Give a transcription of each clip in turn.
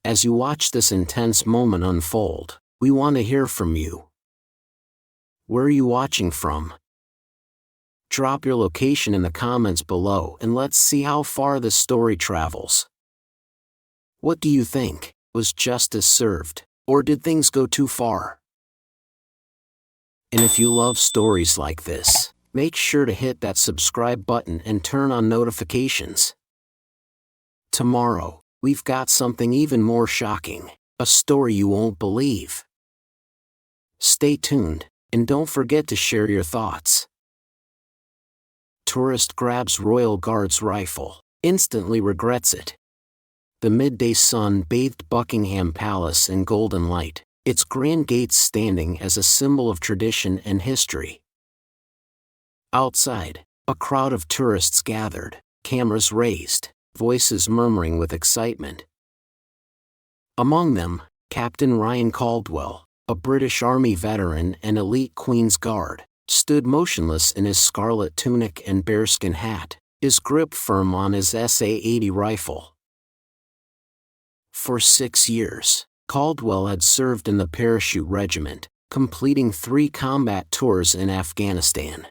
As you watch this intense moment unfold, we want to hear from you. Where are you watching from? Drop your location in the comments below and let's see how far this story travels. What do you think? Was justice served, or did things go too far? And if you love stories like this, make sure to hit that subscribe button and turn on notifications. Tomorrow, we've got something even more shocking, a story you won't believe. Stay tuned, and don't forget to share your thoughts. Tourist grabs Royal Guard's rifle, instantly regrets it. The midday sun bathed Buckingham Palace in golden light, its grand gates standing as a symbol of tradition and history. Outside, a crowd of tourists gathered, cameras raised, voices murmuring with excitement. Among them, Captain Ryan Caldwell, a British Army veteran and elite Queen's Guard, stood motionless in his scarlet tunic and bearskin hat, his grip firm on his SA-80 rifle. For 6 years, Caldwell had served in the Parachute Regiment, completing 3 combat tours in Afghanistan.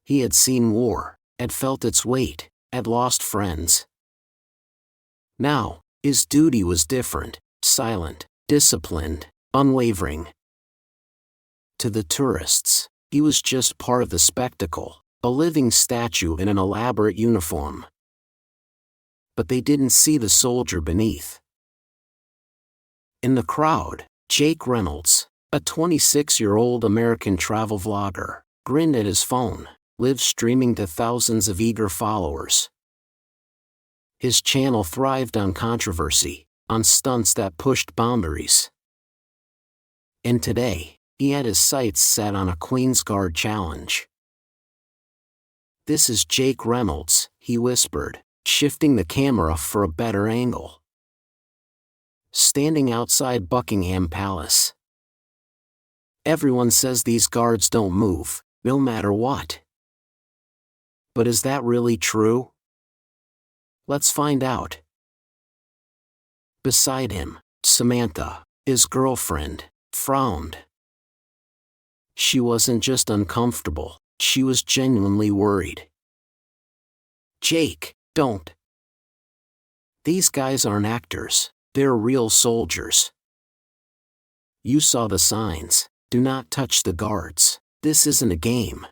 He had seen war, had felt its weight, had lost friends. Now, his duty was different, silent, disciplined, unwavering. To the tourists, he was just part of the spectacle, a living statue in an elaborate uniform. But they didn't see the soldier beneath. In the crowd, Jake Reynolds, a 26-year-old American travel vlogger, grinned at his phone, live streaming to thousands of eager followers. His channel thrived on controversy, on stunts that pushed boundaries. And today, he had his sights set on a Queen's Guard challenge. "This is Jake Reynolds," he whispered, shifting the camera for a better angle. Standing outside Buckingham Palace. "Everyone says these guards don't move, no matter what. But is that really true? Let's find out." Beside him, Samantha, his girlfriend, frowned. She wasn't just uncomfortable, she was genuinely worried. "Jake, don't. These guys aren't actors, they're real soldiers. You saw the signs, do not touch the guards, this isn't a game."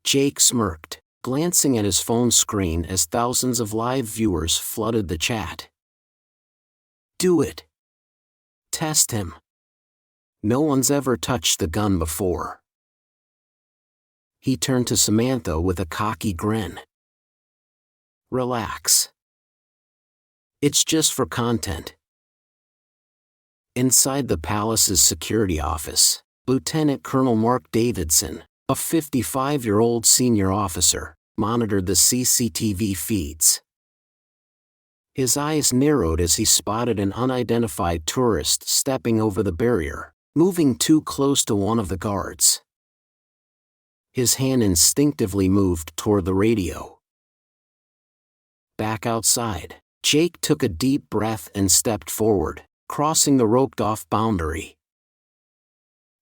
Jake smirked, glancing at his phone screen as thousands of live viewers flooded the chat. "Do it. Test him. No one's ever touched the gun before." He turned to Samantha with a cocky grin. "Relax. It's just for content." Inside the palace's security office, Lieutenant Colonel Mark Davidson, a 55-year-old senior officer, monitored the CCTV feeds. His eyes narrowed as he spotted an unidentified tourist stepping over the barrier, moving too close to one of the guards. His hand instinctively moved toward the radio. Back outside, Jake took a deep breath and stepped forward, crossing the roped-off boundary.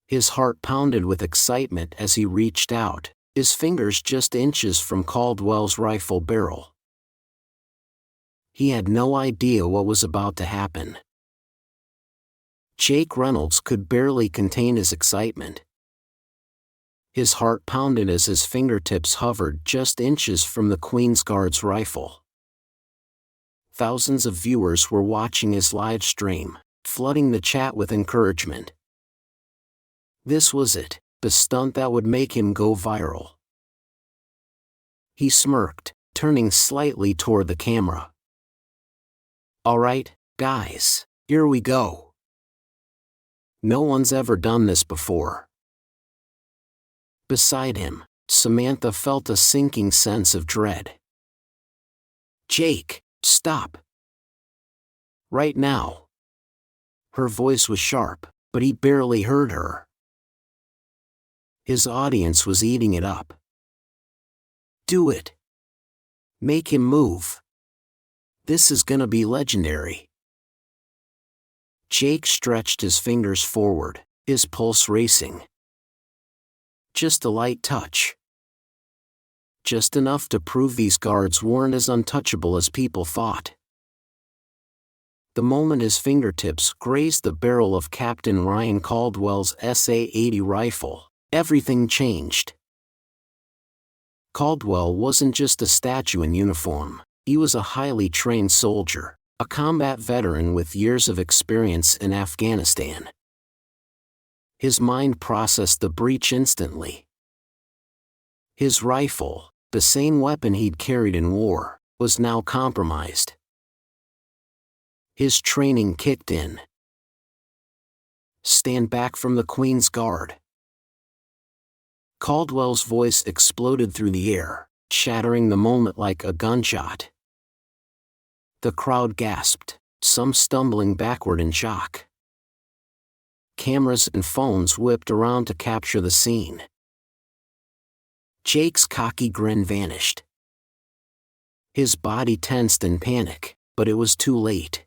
His heart pounded with excitement as he reached out, his fingers just inches from Caldwell's rifle barrel. He had no idea what was about to happen. Jake Reynolds could barely contain his excitement. His heart pounded as his fingertips hovered just inches from the Queen's Guard's rifle. Thousands of viewers were watching his live stream, flooding the chat with encouragement. This was it, the stunt that would make him go viral. He smirked, turning slightly toward the camera. "All right, guys, here we go. No one's ever done this before." Beside him, Samantha felt a sinking sense of dread. "Jake, stop. Right now." Her voice was sharp, but he barely heard her. His audience was eating it up. "Do it. Make him move. This is gonna be legendary. Jake stretched his fingers forward, his pulse racing. Just a light touch. Just enough to prove these guards weren't as untouchable as people thought. The moment his fingertips grazed the barrel of Captain Ryan Caldwell's SA-80 rifle, everything changed. Caldwell wasn't just a statue in uniform, he was a highly trained soldier, a combat veteran with years of experience in Afghanistan. His mind processed the breach instantly. His rifle, the same weapon he'd carried in war, was now compromised. His training kicked in. Stand back from the Queen's Guard. Caldwell's voice exploded through the air, shattering the moment like a gunshot. The crowd gasped, some stumbling backward in shock. Cameras and phones whipped around to capture the scene. Jake's cocky grin vanished. His body tensed in panic, but it was too late.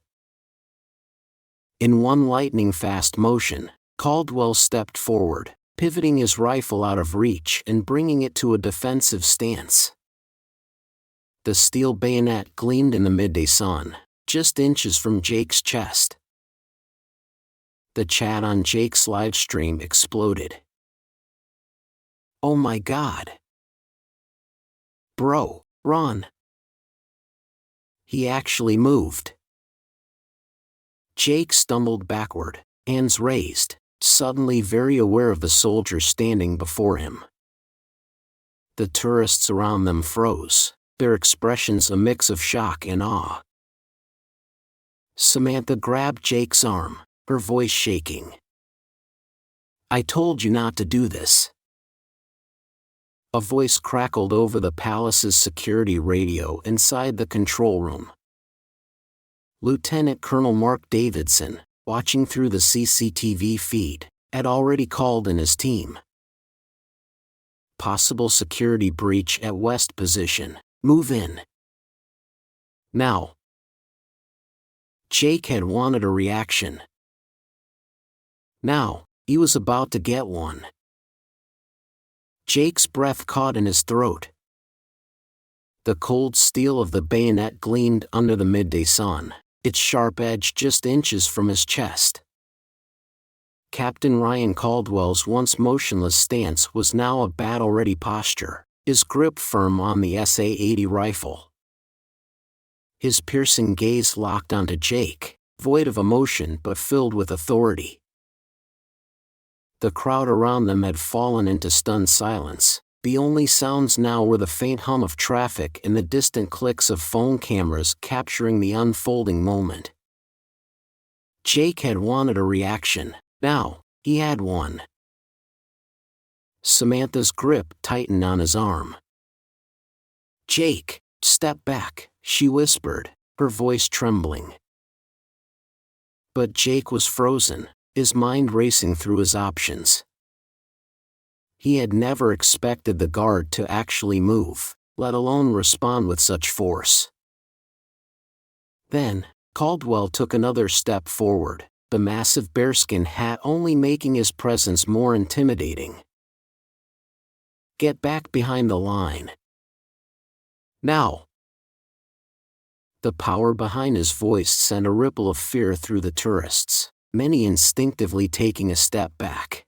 In one lightning-fast motion, Caldwell stepped forward, pivoting his rifle out of reach and bringing it to a defensive stance. The steel bayonet gleamed in the midday sun, just inches from Jake's chest. The chat on Jake's livestream exploded. "Oh my God. Bro, run." He actually moved. Jake stumbled backward, hands raised, suddenly very aware of the soldier standing before him. The tourists around them froze, their expressions a mix of shock and awe. Samantha grabbed Jake's arm, her voice shaking. "I told you not to do this." A voice crackled over the palace's security radio inside the control room. Lieutenant Colonel Mark Davidson, watching through the CCTV feed, had already called in his team. "Possible security breach at West Position. Move in. Now." Jake had wanted a reaction. Now, he was about to get one. Jake's breath caught in his throat. The cold steel of the bayonet gleamed under the midday sun, its sharp edge just inches from his chest. Captain Ryan Caldwell's once motionless stance was now a battle-ready posture, his grip firm on the SA-80 rifle. His piercing gaze locked onto Jake, void of emotion but filled with authority. The crowd around them had fallen into stunned silence. The only sounds now were the faint hum of traffic and the distant clicks of phone cameras capturing the unfolding moment. Jake had wanted a reaction. Now, he had one. Samantha's grip tightened on his arm. "Jake, step back," she whispered, her voice trembling. But Jake was frozen, his mind racing through his options. He had never expected the guard to actually move, let alone respond with such force. Then, Caldwell took another step forward, the massive bearskin hat only making his presence more intimidating. "Get back behind the line. Now." The power behind his voice sent a ripple of fear through the tourists, many instinctively taking a step back.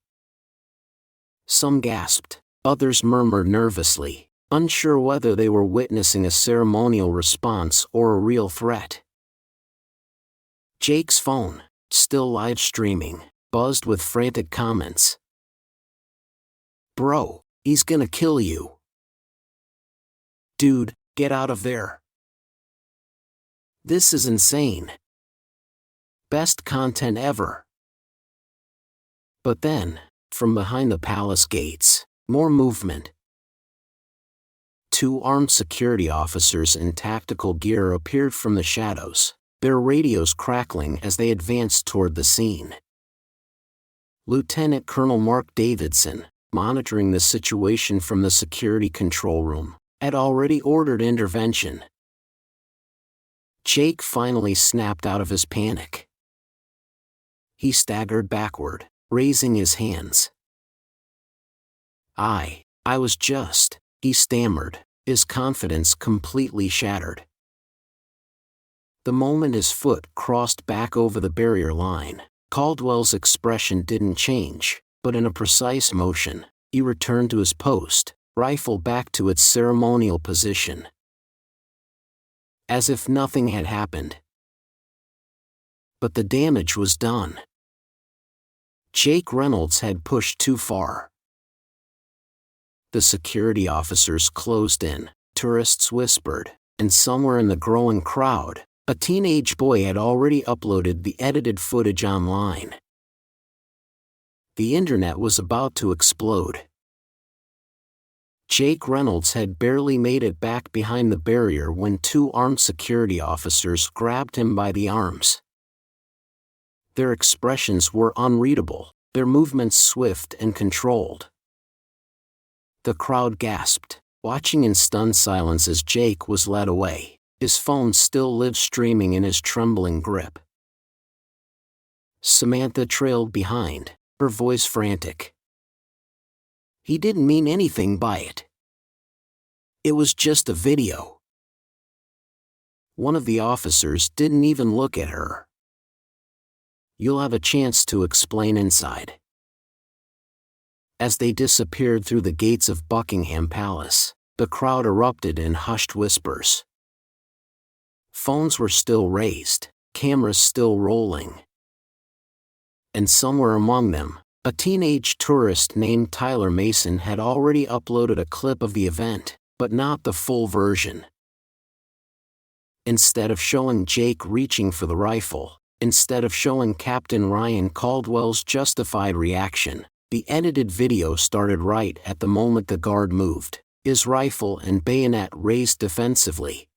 Some gasped, others murmured nervously, unsure whether they were witnessing a ceremonial response or a real threat. Jake's phone, still live streaming, buzzed with frantic comments. "Bro, he's gonna kill you. Dude, get out of there. This is insane. Best content ever." But then, from behind the palace gates, more movement. Two armed security officers in tactical gear appeared from the shadows, their radios crackling as they advanced toward the scene. Lieutenant Colonel Mark Davidson, monitoring the situation from the security control room, had already ordered intervention. Jake finally snapped out of his panic. He staggered backward, raising his hands. I was just, he stammered, his confidence completely shattered. The moment his foot crossed back over the barrier line, Caldwell's expression didn't change, but in a precise motion, he returned to his post, rifle back to its ceremonial position. As if nothing had happened. But the damage was done. Jake Reynolds had pushed too far. The security officers closed in, tourists whispered, and somewhere in the growing crowd, a teenage boy had already uploaded the edited footage online. The internet was about to explode. Jake Reynolds had barely made it back behind the barrier when two armed security officers grabbed him by the arms. Their expressions were unreadable, their movements swift and controlled. The crowd gasped, watching in stunned silence as Jake was led away, his phone still live streaming in his trembling grip. Samantha trailed behind, her voice frantic. He didn't mean anything by it. It was just a video. One of the officers didn't even look at her. You'll have a chance to explain inside. As they disappeared through the gates of Buckingham Palace, the crowd erupted in hushed whispers. Phones were still raised, cameras still rolling. And somewhere among them, a teenage tourist named Tyler Mason had already uploaded a clip of the event, but not the full version. Instead of showing Jake reaching for the rifle, instead of showing Captain Ryan Caldwell's justified reaction, the edited video started right at the moment the guard moved, his rifle and bayonet raised defensively.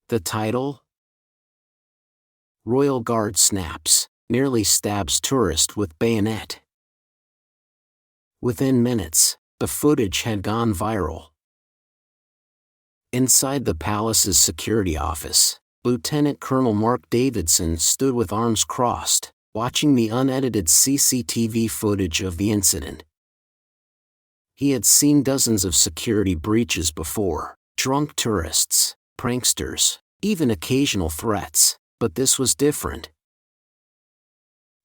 The title? Royal Guard snaps, nearly stabs tourist with bayonet. Within minutes, the footage had gone viral. Inside the palace's security office, Lieutenant Colonel Mark Davidson stood with arms crossed, watching the unedited CCTV footage of the incident. He had seen dozens of security breaches before, drunk tourists, pranksters, even occasional threats, but this was different.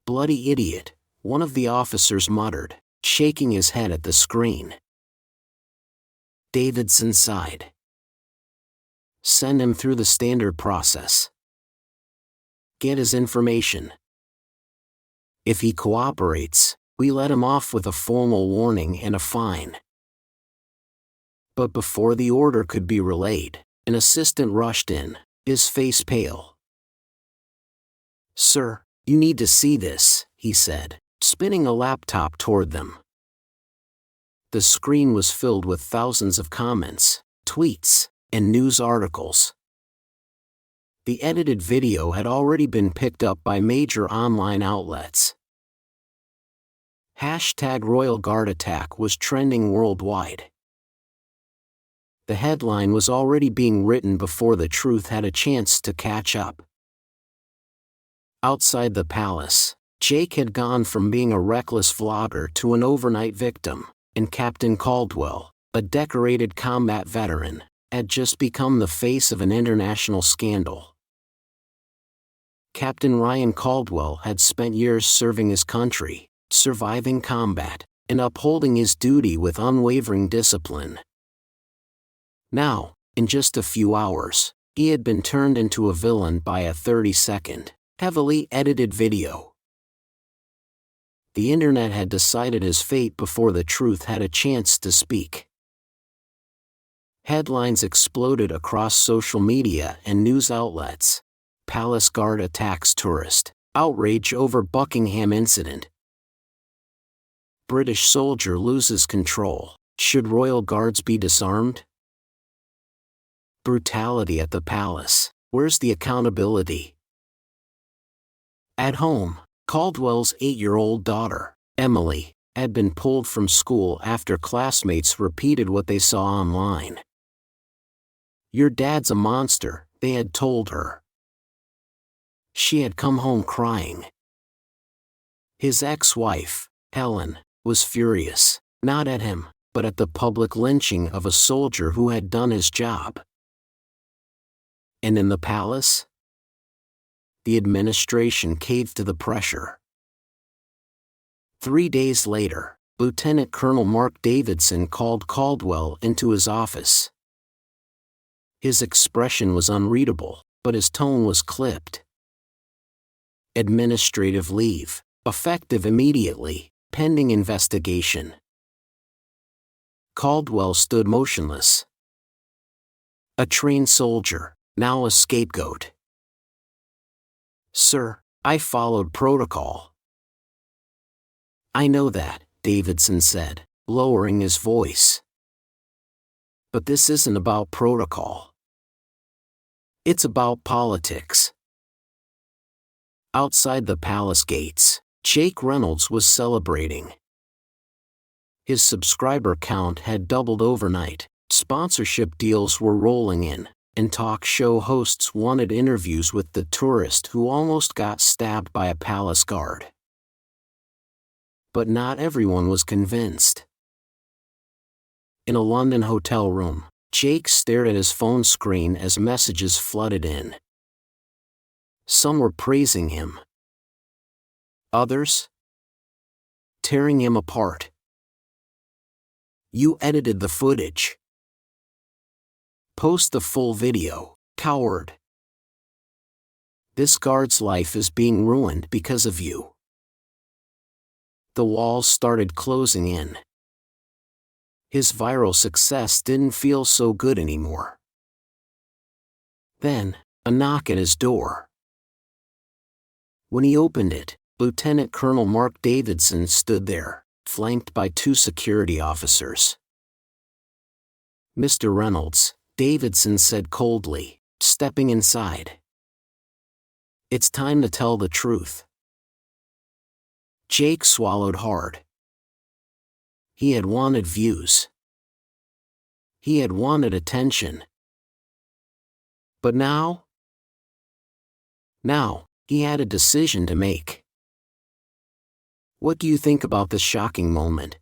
"Bloody idiot," one of the officers muttered, shaking his head at the screen. Davidson sighed. "Send him through the standard process. Get his information. If he cooperates, we let him off with a formal warning and a fine." But before the order could be relayed, an assistant rushed in, his face pale. "Sir, you need to see this," he said, spinning a laptop toward them. The screen was filled with thousands of comments, tweets, and news articles. The edited video had already been picked up by major online outlets. #Royal Guard attack was trending worldwide. The headline was already being written before the truth had a chance to catch up. Outside the palace, Jake had gone from being a reckless vlogger to an overnight victim, and Captain Caldwell, a decorated combat veteran, had just become the face of an international scandal. Captain Ryan Caldwell had spent years serving his country, surviving combat, and upholding his duty with unwavering discipline. Now, in just a few hours, he had been turned into a villain by a 30-second, heavily edited video. The internet had decided his fate before the truth had a chance to speak. Headlines exploded across social media and news outlets. Palace Guard attacks tourist, outrage over Buckingham incident. British soldier loses control, should royal guards be disarmed? Brutality at the palace, where's the accountability? At home, Caldwell's 8-year-old daughter, Emily, had been pulled from school after classmates repeated what they saw online. "Your dad's a monster," they had told her. She had come home crying. His ex-wife, Helen, was furious, not at him, but at the public lynching of a soldier who had done his job. And in the palace? The administration caved to the pressure. 3 days later, Lieutenant Colonel Mark Davidson called Caldwell into his office. His expression was unreadable, but his tone was clipped. Administrative leave, effective immediately, pending investigation. Caldwell stood motionless. A trained soldier, now a scapegoat. "Sir, I followed protocol." "I know that," Davidson said, lowering his voice. "But this isn't about protocol. It's about politics." Outside the palace gates, Jake Reynolds was celebrating. His subscriber count had doubled overnight, sponsorship deals were rolling in, and talk show hosts wanted interviews with the tourist who almost got stabbed by a palace guard. But not everyone was convinced. In a London hotel room, Jake stared at his phone screen as messages flooded in. Some were praising him. Others? Tearing him apart. "You edited the footage. Post the full video, coward. This guard's life is being ruined because of you." The walls started closing in. His viral success didn't feel so good anymore. Then, a knock at his door. When he opened it, Lieutenant Colonel Mark Davidson stood there, flanked by 2 security officers. "Mr. Reynolds," Davidson said coldly, stepping inside. "It's time to tell the truth." Jake swallowed hard. He had wanted views. He had wanted attention. But now? Now, he had a decision to make. What do you think about this shocking moment?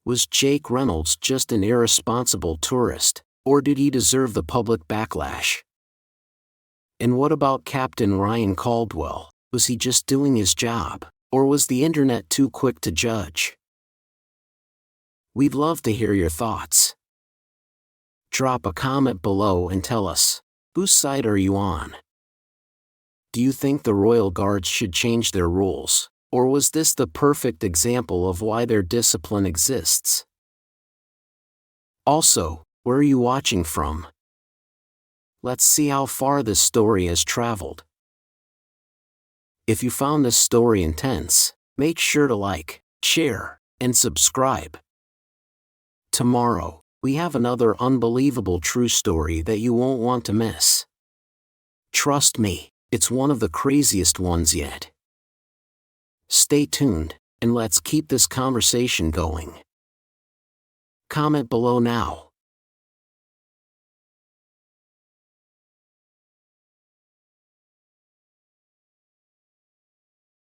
Was Jake Reynolds just an irresponsible tourist, or did he deserve the public backlash? And what about Captain Ryan Caldwell? Was he just doing his job, or was the internet too quick to judge? We'd love to hear your thoughts. Drop a comment below and tell us, whose side are you on? Do you think the Royal Guards should change their rules, or was this the perfect example of why their discipline exists? Also, where are you watching from? Let's see how far this story has traveled. If you found this story intense, make sure to like, share, and subscribe. Tomorrow, we have another unbelievable true story that you won't want to miss. Trust me, it's one of the craziest ones yet. Stay tuned, and let's keep this conversation going. Comment below now.